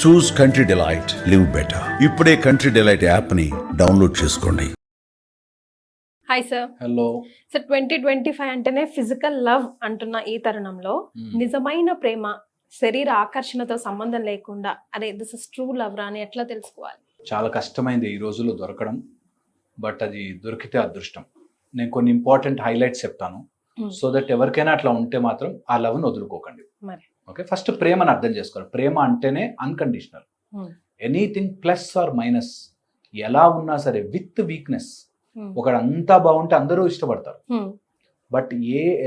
చూస్ country delight, live better. ఇప్పుడే country delight యాప్ని download చేసుకోండి. Hi sir. హలో సార్ 2025 అంటేనే ఫిజికల్ లవ్ అంటున్న ఈ తరుణంలో నిజమైన ప్రేమ శరీర ఆకర్షణతో సంబంధం లేకుండా అరే దిస్ ఇస్ ట్రూ లవ్ రా అని ఎట్లా తెలుసుకోవాలి? చాలా కష్టమైంది ఈ రోజుల్లో దొరకడం, బట్ అది దొరికితే అదృష్టం. నేను కొన్ని ఇంపార్టెంట్ హైలైట్స్ చెప్తాను, సో దట్ ఎవరికైనా అట్లా ఉంటే మాత్రం ఆ లవ్ని వదులుకోకండి. మరి ఓకే, ఫస్ట్ ప్రేమను అర్థం చేసుకోవాలి. ప్రేమ అంటేనే unconditional, anything plus or minus, ఎలా ఉన్నా సరే విత్ వీక్నెస్. ఒకడు అంతా బాగుంటే అందరూ ఇష్టపడతారు, బట్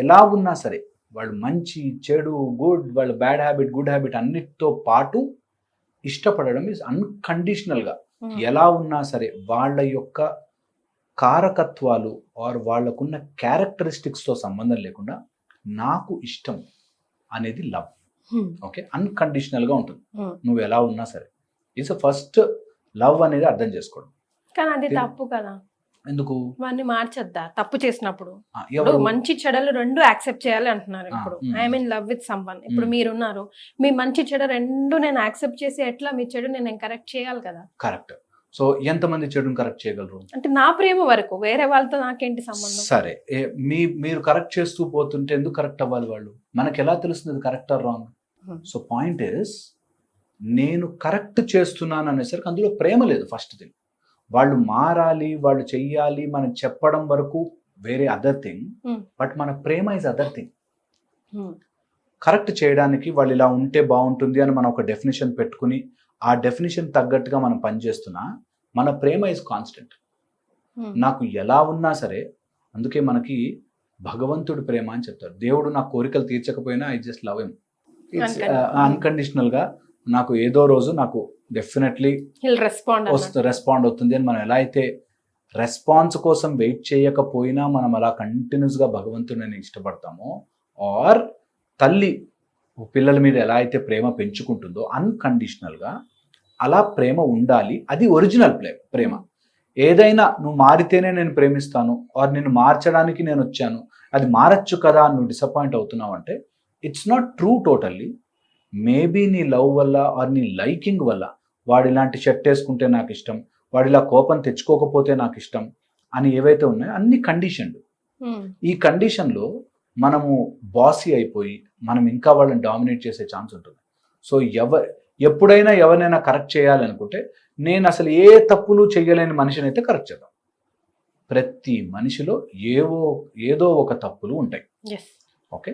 ఎలా ఉన్నా సరే వాళ్ళు మంచి చెడు గుడ్, వాళ్ళ బ్యాడ్ హ్యాబిట్ గుడ్ హ్యాబిట్ అన్నిటితో పాటు ఇష్టపడడం ఈజ్ అన్కండిషనల్గా. ఎలా ఉన్నా సరే వాళ్ళ యొక్క కారకత్వాలు ఆర్ వాళ్ళకున్న క్యారెక్టరిస్టిక్స్తో సంబంధం లేకుండా నాకు ఇష్టం అనేది లవ్. ఓకే, అన్కండిషనల్గా ఉంటుంది నువ్వు ఎలా ఉన్నా సరే. ఇట్స్ ఫస్ట్ లవ్ అనేది అర్థం చేసుకోవడం. కానీ అది తప్పు కదా, ఎందుకు వాడిని మార్చొద్దా తప్పు చేసినప్పుడు? ఎవరు మంచి చెడలు రెండు యాక్సెప్ట్ చేయాలి అంటున్నారు. ఇప్పుడు I mean love with someone, ఇప్పుడు మీరున్నారు, మీ మంచి చెడు రెండు నేను యాక్సెప్ట్ చేసి ఎట్లా మీ చెడు నేను కరెక్ట్ చేయాలి కదా. కరెక్ట్. సో ఎంతమంది చెడుని కరెక్ట్ చేయగలరు? అంటే నా ప్రేమ వరకు, వేరే వాళ్ళతో నాకేంటి సంబంధం? సరే, మీరు కరెక్ట్ చేస్తూ పోతుంటే ఎందుకు కరెక్ట్ అవ్వాలి వాళ్ళు? మనకి ఎలా తెలుస్తుంది correct or wrong? So point is, నేను కరెక్ట్ చేస్తున్నాను అనేసరికి అందులో ప్రేమ లేదు. ఫస్ట్ థింగ్, వాళ్ళు మారాలి, వాళ్ళు చెయ్యాలి మనం చెప్పడం వరకు వేరే అదర్ థింగ్, బట్ మన ప్రేమ ఇస్ అదర్ థింగ్. కరెక్ట్ చేయడానికి వాళ్ళు ఇలా ఉంటే బాగుంటుంది అని మనం ఒక డెఫినేషన్ పెట్టుకుని ఆ డెఫినేషన్ తగ్గట్టుగా మనం పనిచేస్తున్నా మన ప్రేమ ఇస్ కాన్స్టెంట్. నాకు ఎలా ఉన్నా సరే, అందుకే మనకి భగవంతుడి ప్రేమ అని చెప్తారు. దేవుడు నా కోరికలు తీర్చకపోయినా I just love him. It's అన్కండిషనల్గా. నాకు ఏదో రోజు నాకు డెఫినెట్లీ రెస్పాండ్ అవుతుంది అని మనం ఎలా అయితే రెస్పాన్స్ కోసం వెయిట్ చేయకపోయినా మనం అలా కంటిన్యూస్గా భగవంతుడిని ఇష్టపడతామో, ఆర్ తల్లి పిల్లల మీద ఎలా అయితే ప్రేమ పెంచుకుంటుందో అన్కండిషనల్గా అలా ప్రేమ ఉండాలి. అది ఒరిజినల్ ప్రేమ. ఏదైనా నువ్వు మారితేనే నేను ప్రేమిస్తాను ఆర్ నిన్ను మార్చడానికి నేను వచ్చాను, అది మారచ్చు కదా నువ్వు డిసప్పాయింట్ అవుతున్నావు అంటే it's not true totally. Maybe నీ లవ్ వల్ల ఆర్ నీ లైకింగ్ వల్ల వాడు ఇలాంటి షర్ట్ వేసుకుంటే నాకు ఇష్టం, వాడు ఇలా కోపం తెచ్చుకోకపోతే నాకు ఇష్టం అని ఏవైతే ఉన్నాయో అన్ని కండిషన్డ్. ఈ కండిషన్లో మనము బాసీ అయిపోయి మనం ఇంకా వాళ్ళని డామినేట్ చేసే ఛాన్స్ ఉంటుంది. సో ఎప్పుడైనా ఎవరినైనా కరెక్ట్ చేయాలనుకుంటే నేను అసలు ఏ తప్పులు చేయలేని మనిషిని అయితే కరెక్ట్ చేద్దాం. ప్రతి మనిషిలో ఏదో ఒక తప్పులు ఉంటాయి. ఓకే,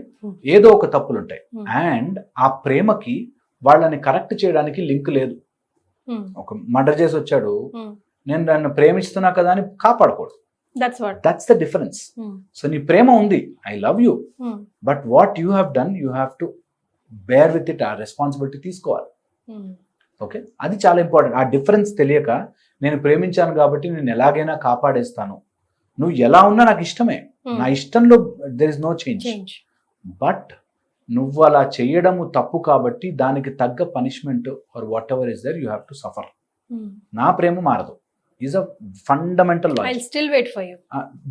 ఏదో ఒక తప్పులు ఉంటాయి. అండ్ ఆ ప్రేమకి వాళ్ళని కరెక్ట్ చేయడానికి లింక్ లేదు. ఒక మర్డర్ చేసి వచ్చాడు, నేను నన్ను ప్రేమిస్తున్నా కదా అని కాపాడకూడదు. That's the difference. సో నీ ప్రేమ ఉంది, I love you, but what you have done you have to bear with it. ఆ రెస్పాన్సిబిలిటీ తీసుకోవాలి. ఓకే, అది చాలా ఇంపార్టెంట్. ఆ డిఫరెన్స్ తెలియక నేను ప్రేమించాను కాబట్టి నేను ఎలాగైనా కాపాడేస్తాను, నువ్వు ఎలా ఉన్నా నాకు ఇష్టమే, నా ఇష్టంలో there is no change, but నువ్వు అలా చేయడము తప్పు కాబట్టి దానికి తగ్గ punishment or whatever is there you have to suffer. నా ప్రేమ మారదు, ఈజ్ అ ఫండమెంటల్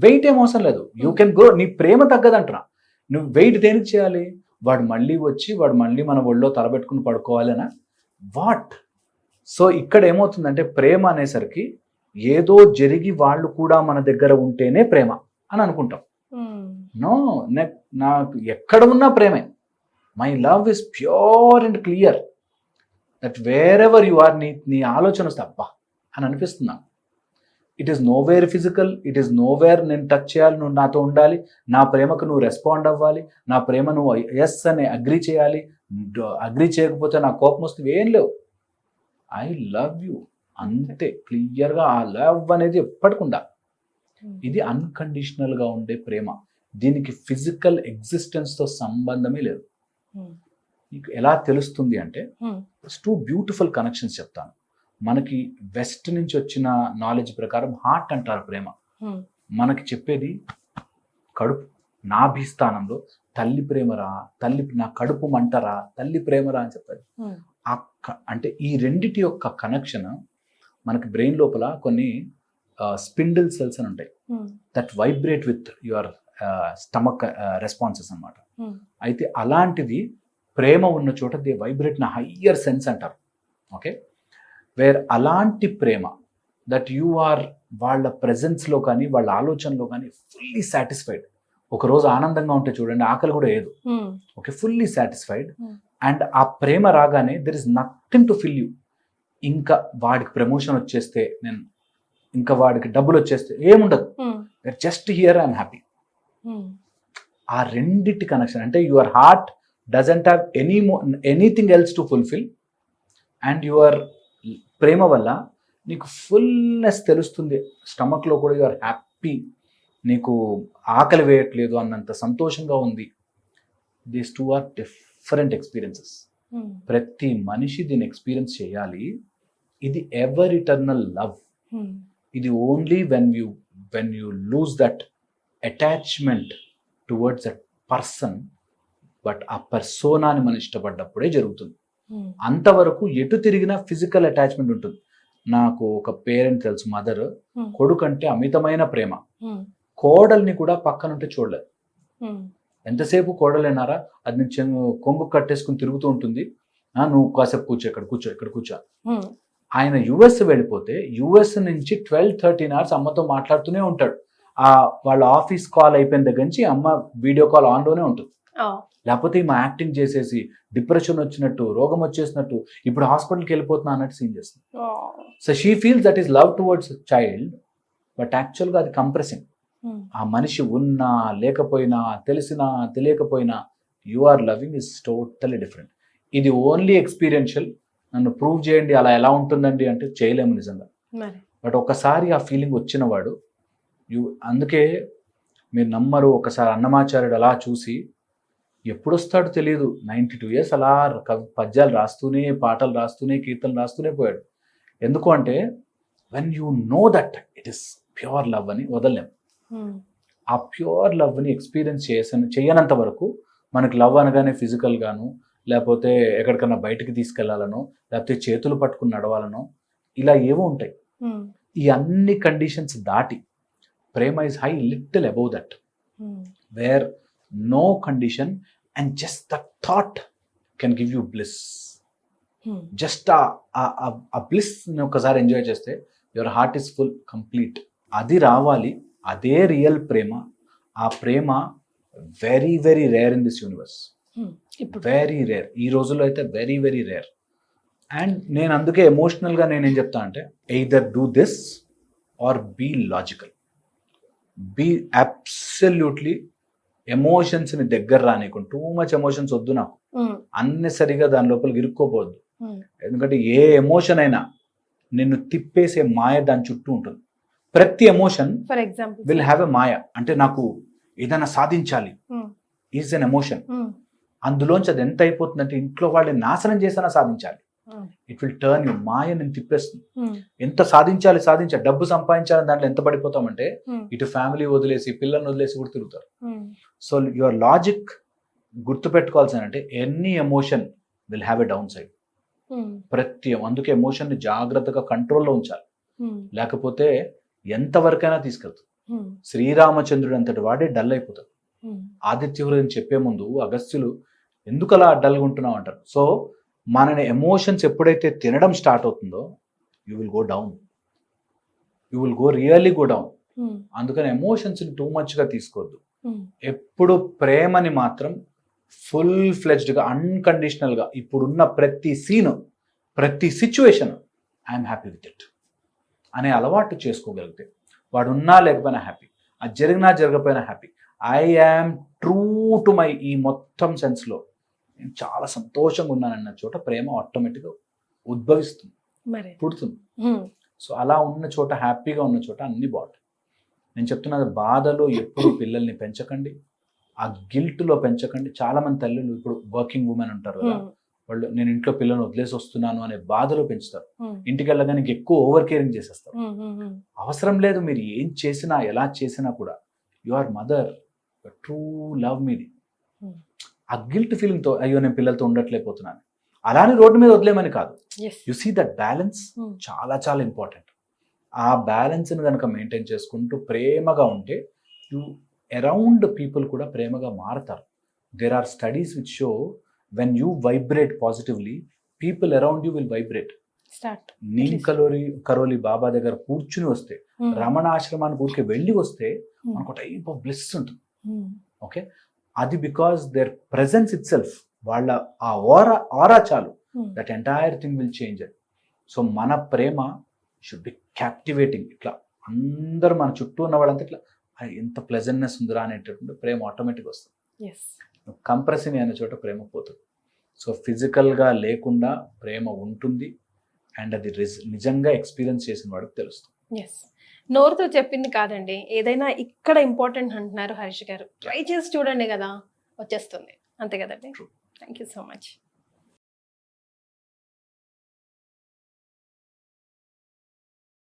వెయిట్ ఏం అవసరం లేదు. You can grow. నీ ప్రేమ తగ్గదంటున్నా, నువ్వు వెయిట్ దేనికి చేయాలి? వాడు మళ్ళీ వచ్చి వాడు మళ్ళీ మన ఒళ్ళో తలబెట్టుకుని పడుకోవాలనా వాట్? సో ఇక్కడ ఏమవుతుందంటే ప్రేమ అనేసరికి ఏదో జరిగి వాళ్ళు కూడా మన దగ్గర ఉంటేనే ప్రేమ అని అనుకుంటాం. నో, నాకు ఎక్కడ ఉన్నా ప్రేమే. My love is pure and clear that wherever you are, నీ ఆలోచన వస్తే అబ్బా అని అనిపిస్తున్నా. It is nowhere physical, it is nowhere నేను టచ్ చేయాలి, నువ్వు నాతో ఉండాలి, నా ప్రేమకు నువ్వు రెస్పాండ్ అవ్వాలి, నా ప్రేమ నువ్వు ఎస్ అని అగ్రీ చేయాలి, అగ్రీ చేయకపోతే నా కోపం వస్తుంది, ఏం లేవు. ఐ లవ్ యూ అంతే క్లియర్గా. ఆ లవ్ అనేది ఎప్పటికుండా ఇది అన్కండిషనల్గా ఉండే ప్రేమ. దీనికి ఫిజికల్ ఎగ్జిస్టెన్స్తో సంబంధమే లేదు. నీకు ఎలా తెలుస్తుంది అంటే టూ బ్యూటిఫుల్ కనెక్షన్స్ చెప్తాను. మనకి వెస్ట్ నుంచి వచ్చిన నాలెడ్జ్ ప్రకారం హార్ట్ అంటారు ప్రేమ. మనకి చెప్పేది కడుపు, నాభిస్థానంలో తల్లి ప్రేమరా, తల్లి నా కడుపు మంటరా, తల్లి ప్రేమరా అని చెప్పారు. అంటే ఈ రెండిటి యొక్క కనెక్షన్ మనకి బ్రెయిన్ లోపల కొన్ని స్పిండిల్ సెల్స్ అని ఉంటాయి that vibrate with your stomach responses అన్నమాట. అయితే అలాంటిది ప్రేమ ఉన్న చోట దే వైబ్రేట్ నా హయ్యర్ సెన్స్ అంటారు. ఓకే, వేర్ అలాంటి ప్రేమ దట్ యు ఆర్ వాళ్ళ ప్రెజెన్స్లో కానీ వాళ్ళ ఆలోచనలో కానీ ఫుల్లీ సాటిస్ఫైడ్. ఒకరోజు ఆనందంగా ఉంటే చూడండి, ఆకలి కూడా ఏదు. Okay, fully satisfied. అండ్ ఆ ప్రేమ రాగానే there is nothing to fill you. ఇంకా వాడికి ప్రమోషన్ వచ్చేస్తే, నేను ఇంకా వాడికి డబ్బులు వచ్చేస్తే ఏముండదు. Just here I'm happy. ఆ రెండిటి కనెక్షన్ అంటే your heart doesn't have anything else to fulfil, and your ప్రేమ వల్ల నీకు ఫుల్నెస్ తెలుస్తుంది. స్టమక్లో కూడా యువర్ హ్యాపీ, నీకు ఆకలి వేయట్లేదు అన్నంత సంతోషంగా ఉంది. These two are different experiences. ప్రతి మనిషి దీన్ని ఎక్స్పీరియన్స్ చేయాలి. ఇది ఎవర్ ఇటర్నల్ లవ్. ఇది only when you lose that attachment towards that person, but ఆ పర్సోనాని మనం ఇష్టపడ్డప్పుడే జరుగుతుంది. అంతవరకు ఎటు తిరిగినా ఫిజికల్ అటాచ్మెంట్ ఉంటుంది. నాకు ఒక పేరెంట్ తెలుసు, మదర్, కొడుకు అంటే అమితమైన ప్రేమ. కోడల్ని కూడా పక్కనుంటే చూడలేదు. ఎంతసేపు కోడలేనారా, అది నేను కొంగు కట్టేసుకుని తిరుగుతూ ఉంటుంది. నువ్వు కాసేపు కూర్చో, ఇక్కడ కూర్చో. ఆయన యుఎస్ వెళ్ళిపోతే యుఎస్ నుంచి 12-13 hours అమ్మతో మాట్లాడుతూనే ఉంటాడు. వాళ్ళ ఆఫీస్ కాల్ అయిపోయిన దగ్గర నుంచి అమ్మ వీడియో కాల్ ఆన్లోనే ఉంటుంది. లేకపోతే ఈమె యాక్టింగ్ చేసేసి డిప్రెషన్ వచ్చినట్టు, రోగం వచ్చేసినట్టు, ఇప్పుడు హాస్పిటల్కి వెళ్ళిపోతున్నా అన్నట్టు సీన్ చేస్తుంది. So she feels that is love towards child, but యాక్చువల్గా అది కంప్రెసింగ్. ఆ మనిషి ఉన్నా లేకపోయినా, తెలిసినా తెలియకపోయినా, you are loving is totally different. ఇది ఓన్లీ ఎక్స్పీరియన్షియల్. నన్ను ప్రూవ్ చేయండి అలా ఎలా ఉంటుందండి అంటే చేయలేము నిజంగా. బట్ ఒకసారి ఆ ఫీలింగ్ వచ్చినవాడు, అందుకే మీరు నమ్మరు, ఒకసారి అన్నమాచార్యుడు అలా చూసి ఎప్పుడు వస్తాడో తెలియదు, 92 years అలా పద్యాలు రాస్తూనే, పాటలు రాస్తూనే, కీర్తనలు రాస్తూనే పోయాడు. ఎందుకు అంటే when you know that it is pure love అని వదలలేము. ఆ ప్యూర్ లవ్ని ఎక్స్పీరియన్స్ చేయనంత వరకు మనకు లవ్ అనగానే ఫిజికల్ గాను, లేకపోతే ఎక్కడికన్నా బయటికి తీసుకెళ్లాలనో, లేకపోతే చేతులు పట్టుకుని నడవాలనో, ఇలా ఏవో ఉంటాయి. ఈ అన్ని కండిషన్స్ దాటి ప్రేమ is high little above that, where no condition and just the thought can give you bliss. Just ఆ బ్లిస్ని ఒకసారి ఎంజాయ్ చేస్తే your heart is full, complete. అది రావాలి, అదే రియల్ ప్రేమ. ఆ ప్రేమ very very rare in this universe, very rare. ఈ రోజుల్లో అయితే వెరీ వెరీ రేర్. అండ్ నేను అందుకే ఎమోషనల్గా నేనేం చెప్తా అంటే, either do this or be logical. Be absolutely ఎమోషన్స్ని దగ్గర రానికుండా, టూ మచ్ ఎమోషన్స్ వద్దు నాకు. అన్నెసరిగా దాని లోపలికి ఇరుక్కోపోవద్దు. ఎందుకంటే ఏ ఎమోషన్ అయినా నిన్ను తిప్పేసే మాయ దాని చుట్టూ ఉంటుంది. ప్రతి emotion for example will have a మాయ. అంటే నాకు ఏదైనా సాధించాలి ఈజ్ అన్ ఎమోషన్. అందులోంచి అది ఎంత అయిపోతుందంటే ఇంట్లో వాళ్ళని నాశనం చేసినా సాధించాలి. It will turn you. మాయ నేను తిప్పేస్తుంది. ఎంత సాధించాలి, డబ్బు సంపాదించాలని దాంట్లో ఎంత పడిపోతామంటే ఇటు ఫ్యామిలీ వదిలేసి, పిల్లల్ని వదిలేసి కూడా తిరుగుతారు. సో యువర్ లాజిక్ గుర్తుపెట్టుకోవాల్సిన అంటే any emotion will have a down side. అందుకే ఎమోషన్ ని జాగ్రత్తగా కంట్రోల్లో ఉంచాలి, లేకపోతే ఎంతవరకైనా తీసుకెళ్తాడు. శ్రీరామచంద్రుడు అంతటి వాడే డల్ అయిపోతాడు. ఆదిత్య హృదయం చెప్పే ముందు అగస్త్యులు ఎందుకు అలా డల్గా ఉంటున్నావు అంటారు. సో మనని ఎమోషన్స్ ఎప్పుడైతే తినడం స్టార్ట్ అవుతుందో you will go down, you will go really go down. అందుకని ఎమోషన్స్ని టూ మచ్గా తీసుకోవద్దు. ఎప్పుడు ప్రేమని మాత్రం ఫుల్ ఫ్లెజ్డ్గా, అన్కండిషనల్గా, ఇప్పుడున్న ప్రతి సీను, ప్రతి situation I'm happy with it అనే అలవాటు చేసుకోగలిగితే వాడు ఉన్నా లేకపోయినా హ్యాపీ, అది జరిగినా జరగకపోయినా happy. I am true to my ఈ మొత్తం సెన్స్లో నేను చాలా సంతోషంగా ఉన్నానన్న చోట ప్రేమ ఆటోమేటిక్గా ఉద్భవిస్తుంది, పుడుతుంది. సో అలా ఉన్న చోట, హ్యాపీగా ఉన్న చోట అన్ని బాగుంటాయి. నేను చెప్తున్నది, బాధలో ఎప్పుడు పిల్లల్ని పెంచకండి, ఆ గిల్ట్లో పెంచకండి. చాలామంది తల్లులు ఇప్పుడు వర్కింగ్ ఉమెన్ ఉంటారు కదా, వాళ్ళు నేను ఇంట్లో పిల్లల్ని వదిలేసి వస్తున్నాను అనే బాధలో పెంచుతారు. ఇంటికి వెళ్ళగానే ఎక్కువ ఓవర్ కేరింగ్ చేసేస్తారు. అవసరం లేదు. మీరు ఏం చేసినా, ఎలా చేసినా కూడా you are mother, true love మీది. ఆ గిల్ట్ ఫీలింగ్తో అయ్యో నేను పిల్లలతో ఉండట్లేకపోతున్నాను అలానే రోడ్డు మీద వదిలేమని కాదు. యు సీ దట్ బ్యాలెన్స్ చాలా చాలా ఇంపార్టెంట్. ఆ బ్యాలెన్స్ని కనుక మెయింటైన్ చేసుకుంటూ ప్రేమగా ఉంటే యు అరౌండ్ పీపుల్ కూడా ప్రేమగా మారుతారు. There are studies which show when you vibrate positively, people around you will vibrate. Start. Neem Karoli Baba దగ్గర కూర్చుని వస్తే, రమణ ఆశ్రమానికి ఊరికే వెళ్ళి వస్తే మనకు టైప్ ఆఫ్ బ్లెస్ ఉంటుంది. ఓకే, అది because their presence itself, వాళ్ళ ఆ ఆరా చాలు, that entire thing will change. So మన ప్రేమ షుడ్ బి క్యాప్టివేటింగ్. ఇట్లా అందరూ మన చుట్టూ ఉన్న వాళ్ళంతా ఇట్లా ఎంత ప్లెజెంట్నెస్ ఉందిరా అనేటటువంటి ప్రేమ ఆటోమేటిక్ వస్తుంది. కంప్రెసింగ్ అయిన చోట ప్రేమ పోతుంది. సో ఫిజికల్గా లేకుండా ప్రేమ ఉంటుంది, అండ్ అది నిజంగా ఎక్స్పీరియన్స్ చేసిన వాడికి తెలుస్తుంది. ఎస్, నోరుతో చెప్పింది కాదండి, ఏదైనా ఇక్కడ ఇంపార్టెంట్ అంటున్నారు హరీష్ గారు. ట్రై చేసి చూడండి కదా, వచ్చేస్తుంది. అంతే కదండి. Thank you so much.